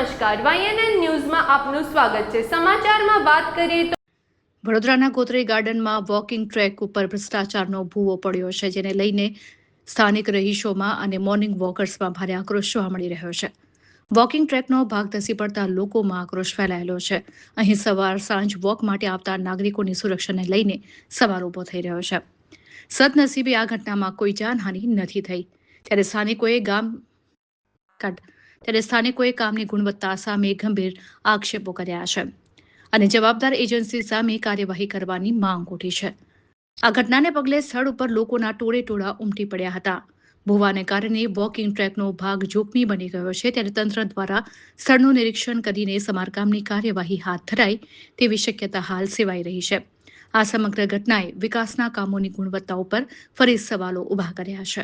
નમસ્કાર, YNN ન્યૂઝમાં આપનું સ્વાગત છે। સમાચારમાં વાત કરીએ તો વડોદરાના ગોત્રી ગાર્ડનમાં વોકિંગ ટ્રેક ઉપર ભ્રષ્ટાચારનો ભૂવો પડ્યો છે, જેને લઈને સ્થાનિક રહીશોમાં અને મોર્નિંગ વોકર્સમાં ભારે આક્રોશ જોવા મળી રહ્યો છે। વોકિંગ ટ્રેકનો ભાગ ધસી પડતા લોકોમાં આક્રોશ ફેલાયેલો છે। અહીં સવાર સાંજ વોક માટે આવતા નાગરિકોની સુરક્ષાને લઈને સવાલ ઊભો થઈ રહ્યો છે। સદનસીબે આ ઘટનામાં કોઈ જાનહાનિ નથી થઈ, ત્યારે સ્થાનિકોએ કામની ગુણવત્તા સામે ગંભીર આક્ષેપો કર્યા છે અને જવાબદાર એજન્સી સામે કાર્યવાહી કરવાની માંગ ઉઠી છે। આ ઘટનાને પગલે સ્થળ ઉપર લોકોના ટોળે ઉમટી પડ્યા હતા। ભૂવાને કારણે વોકિંગ ટ્રેકનો ભાગ જોખમી બની ગયો છે, ત્યારે તંત્ર દ્વારા સ્થળનું નિરીક્ષણ કરીને સમારકામની કાર્યવાહી હાથ ધરાય તેવી શક્યતા હાલ સેવાઈ રહી છે। આ સમગ્ર ઘટનાએ વિકાસના કામોની ગુણવત્તા ઉપર ફરી સવાલો ઊભા કર્યા છે।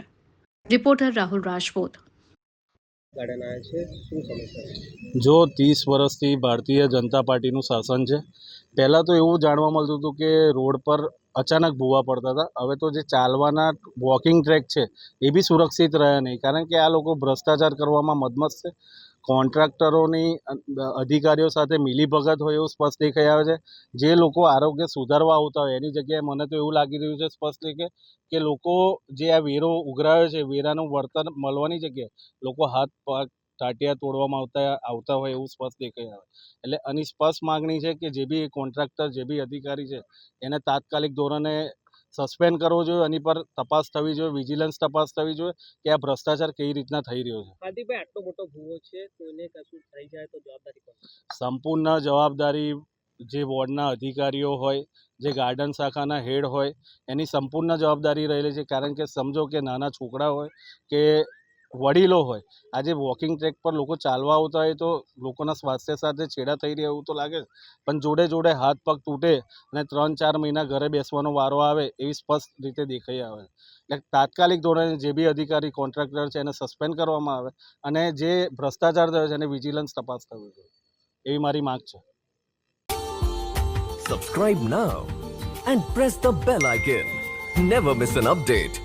રિપોર્ટર રાહુલ રાજપૂત। જો 30 વર્ષથી ભારતીય જનતા પાર્ટીનું શાસન છે। પહેલાં તો એવું જાણવા મળતું હતું કે રોડ પર અચાનક ભૂવા પડતા હતા। હવે તો જે ચાલવાના વોકિંગ ટ્રેક છે એ બી સુરક્ષિત રહ્યા નહીં, કારણ કે આ લોકો ભ્રષ્ટાચાર કરવામાં મદમસ્ત છે। કોન્ટ્રાક્ટરોની અધિકારીઓ સાથે મિલીભગત હોય એવું સ્પષ્ટ દેખાઈ આવે છે। જે લોકો આરોગ્ય સુધારવા આવતા હોય એની જગ્યાએ મને તો એવું લાગી રહ્યું છે સ્પષ્ટ કે લોકો જે આ વેરો ઉઘરાવ્યો છે, વેરાનું વળતર મળવાની જગ્યાએ લોકો હાથ પગ ટાટિયા તોડવામાં આવતા હોય એવું સ્પષ્ટ દેખાઈ આવે। એટલે આની સ્પષ્ટ માગણી છે કે જે બી કોન્ટ્રાક્ટર, જે બી અધિકારી છે એને તાત્કાલિક ધોરણે સસ્પેન્ડ કરવો જોઈએ। એની પર તપાસ થવી જોઈએ, વિજિલન્સ તપાસ થવી જોઈએ કે આ ભ્રષ્ટાચાર કઈ રીતના થઈ રહ્યો છે। હાર્દિકભાઈ, આટલો મોટો ભૂવો છે, કોઈને કશું થઈ જાય તો જવાબદારી કોણ? સંપૂર્ણ જવાબદારી જે વોર્ડના અધિકારીઓ હોય, જે ગાર્ડન શાખાના હેડ હોય, એની સંપૂર્ણ જવાબદારી રહેલી છે। કારણ કે સમજો કે નાના છોકરા હોય કે વડીલો હોય, આજે વોકિંગ ટ્રેક પર લોકો ચાલવા આવતા હોય તો લોકોના સ્વાસ્થ્ય સાથે છેડા થઈ રહ્યા એવું તો લાગે, પણ જોડે જોડે હાથ પગ તૂટે અને 3-4 મહિના ઘરે બેસવાનો વારો આવે એવી સ્પષ્ટ રીતે દેખાઈ આવે। એટલે તાત્કાલિક ધોરણે જે બી અધિકારી કોન્ટ્રાક્ટર છે એને સસ્પેન્ડ કરવામાં આવે અને જે ભ્રષ્ટાચાર થયો છે એને વિજિલન્સ તપાસ થવી જોઈએ એવી મારી માંગ છે। Subscribe now and press the bell icon. Never miss an update.